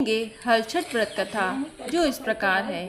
हलछट व्रत कथा जो इस प्रकार है।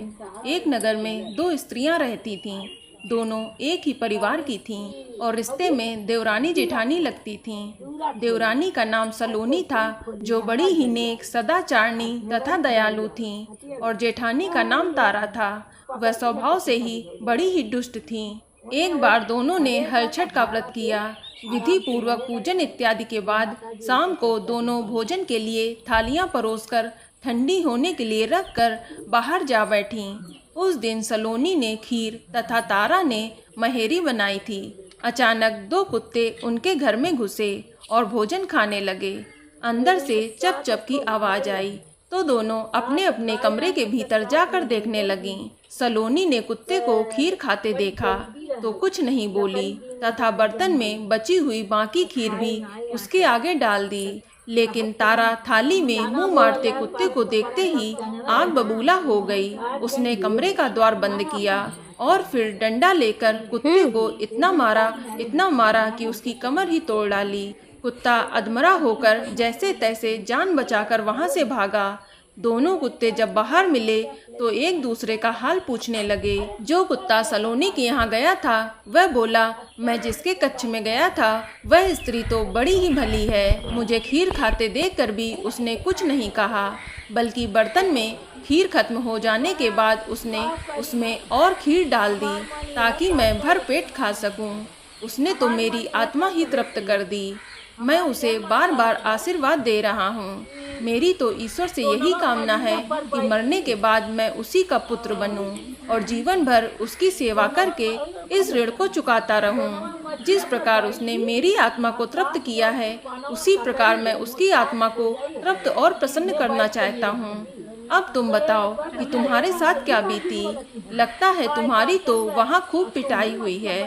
एक नगर में दो स्त्रियां रहती थीं। दोनों एक ही परिवार की थीं और रिश्ते में देवरानी जेठानी लगती थीं। देवरानी का नाम सलोनी था, जो बड़ी ही नेक, सदाचारणी तथा दयालु थीं, और जेठानी का नाम तारा था। वह स्वभाव से ही बड़ी ही दुष्ट थीं। एक बार दोनों ने हलछट का व्रत किया। विधि पूर्वक पूजन इत्यादि के बाद शाम को दोनों भोजन के लिए थालियां परोसकर ठंडी होने के लिए रखकर बाहर जा बैठीं। उस दिन सलोनी ने खीर तथा तारा ने महेरी बनाई थी। अचानक दो कुत्ते उनके घर में घुसे और भोजन खाने लगे। अंदर से चप चप की आवाज आई तो दोनों अपने अपने कमरे के भीतर जाकर देखने लगीं। सलोनी ने कुत्ते को खीर खाते देखा तो कुछ नहीं बोली तथा बर्तन में बची हुई बाकी खीर भी उसके आगे डाल दी। लेकिन तारा थाली में मुंह मारते कुत्ते को देखते ही आग बबूला हो गई। उसने कमरे का द्वार बंद किया और फिर डंडा लेकर कुत्ते को इतना मारा कि उसकी कमर ही तोड़ डाली। कुत्ता अधमरा होकर जैसे तैसे जान बचाकर वहां से भागा। दोनों कुत्ते जब बाहर मिले तो एक दूसरे का हाल पूछने लगे। जो कुत्ता सलोनी के यहाँ गया था वह बोला, मैं जिसके कक्ष में गया था वह स्त्री तो बड़ी ही भली है। मुझे खीर खाते देखकर भी उसने कुछ नहीं कहा, बल्कि बर्तन में खीर खत्म हो जाने के बाद उसने उसमें और खीर डाल दी ताकि मैं भर पेट खा सकूं। उसने तो मेरी आत्मा ही तृप्त कर दी। मैं उसे बार बार आशीर्वाद दे रहा हूँ। मेरी तो ईश्वर से यही कामना है कि मरने के बाद मैं उसी का पुत्र बनूं और जीवन भर उसकी सेवा करके इस ऋण को चुकाता रहूं। जिस प्रकार उसने मेरी आत्मा को तृप्त किया है, उसी प्रकार मैं उसकी आत्मा को तृप्त और प्रसन्न करना चाहता हूँ। अब तुम बताओ कि तुम्हारे साथ क्या बीती। लगता है तुम्हारी तो वहाँ खूब पिटाई हुई है।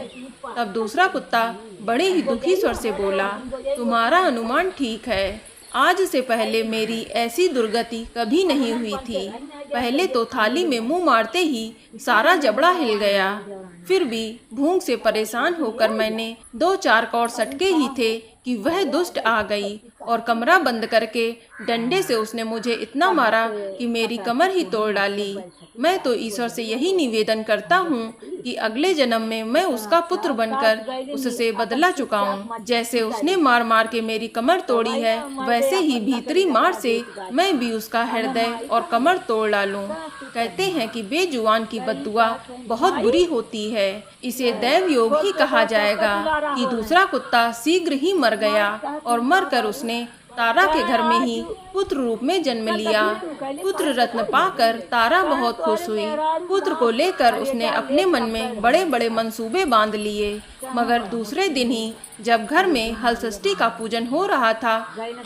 तब दूसरा कुत्ता बड़े ही दुखी स्वर से बोला, तुम्हारा अनुमान ठीक है। आज से पहले मेरी ऐसी दुर्गति कभी नहीं हुई थी। पहले तो थाली में मुंह मारते ही सारा जबड़ा हिल गया। फिर भी भूख से परेशान होकर मैंने 2-4 कौर सटके ही थे कि वह दुष्ट आ गई और कमरा बंद करके डंडे से उसने मुझे इतना मारा कि मेरी कमर ही तोड़ डाली। मैं तो ईश्वर से यही निवेदन करता हूँ कि अगले जन्म में मैं उसका पुत्र बनकर उससे बदला चुकाऊं। जैसे उसने मार मार के मेरी कमर तोड़ी है, वैसे ही भीतरी मार से मैं भी उसका हृदय और कमर तोड़ डालूं। कहते हैं कि बेजुबान की बद्दुआ बहुत बुरी होती है। इसे दैव योग ही कहा जाएगा। कि दूसरा कुत्ता शीघ्र ही मर गया और मरकर उसने तारा के घर में ही पुत्र रूप में जन्म लिया। पुत्र रत्न पाकर तारा बहुत खुश हुई। पुत्र को लेकर उसने अपने मन में बड़े बड़े मंसूबे बांध लिए। मगर दूसरे दिन ही जब घर में हलषष्ठी का पूजन हो रहा था,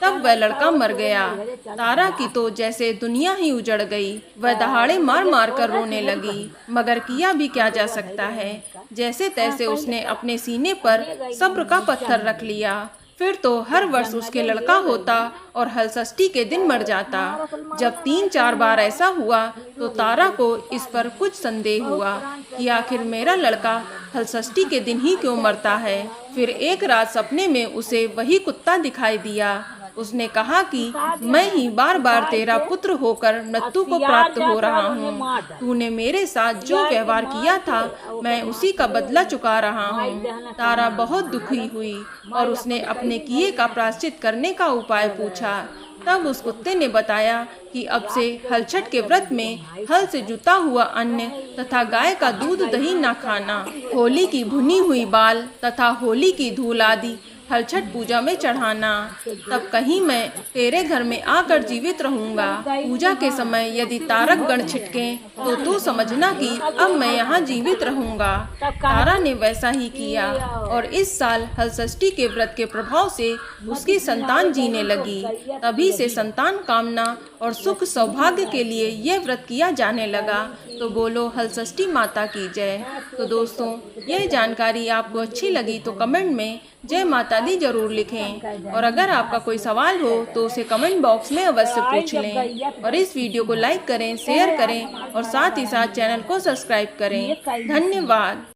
तब वह लड़का मर गया। तारा की तो जैसे दुनिया ही उजड़ गई। वह दहाड़े मार मार कर रोने लगी, मगर किया भी क्या जा सकता है। जैसे तैसे उसने अपने सीने पर सब्र का पत्थर रख लिया। फिर तो हर वर्ष उसके लड़का होता और हलषष्ठी के दिन मर जाता। जब 3-4 बार ऐसा हुआ तो तारा को इस पर कुछ संदेह हुआ कि आखिर मेरा लड़का हलषष्ठी के दिन ही क्यों मरता है। फिर एक रात सपने में उसे वही कुत्ता दिखाई दिया। उसने कहा कि मैं ही बार बार तेरा पुत्र होकर मृत्यु को प्राप्त हो रहा हूँ। तूने मेरे साथ जो व्यवहार किया था, मैं उसी का बदला चुका रहा हूँ। तारा बहुत दुखी हुई और उसने अपने किए का प्रायश्चित करने का उपाय पूछा। तब उस कुत्ते ने बताया कि अब से हलछट के व्रत में हल से जुता हुआ अन्न तथा गाय का दूध दही न खाना, होली की भुनी हुई बाल तथा होली की धूल आदि हलछट पूजा में चढ़ाना। तब कहीं मैं तेरे घर में आकर जीवित रहूंगा। पूजा के समय यदि तारक गण छिटके तो तू समझना कि अब मैं यहाँ जीवित रहूंगा। तारा ने वैसा ही किया और इस साल हलषष्ठी के व्रत के प्रभाव से उसकी संतान जीने लगी। तभी से संतान कामना और सुख सौभाग्य के लिए यह व्रत किया जाने लगा। तो बोलो हलषष्ठी माता की जय। तो दोस्तों, यह जानकारी आपको अच्छी लगी तो कमेंट में जय माता दी जरूर लिखें। और अगर आपका कोई सवाल हो तो उसे कमेंट बॉक्स में अवश्य पूछ लें। और इस वीडियो को लाइक करें, शेयर करें और साथ ही साथ चैनल को सब्सक्राइब करें। धन्यवाद।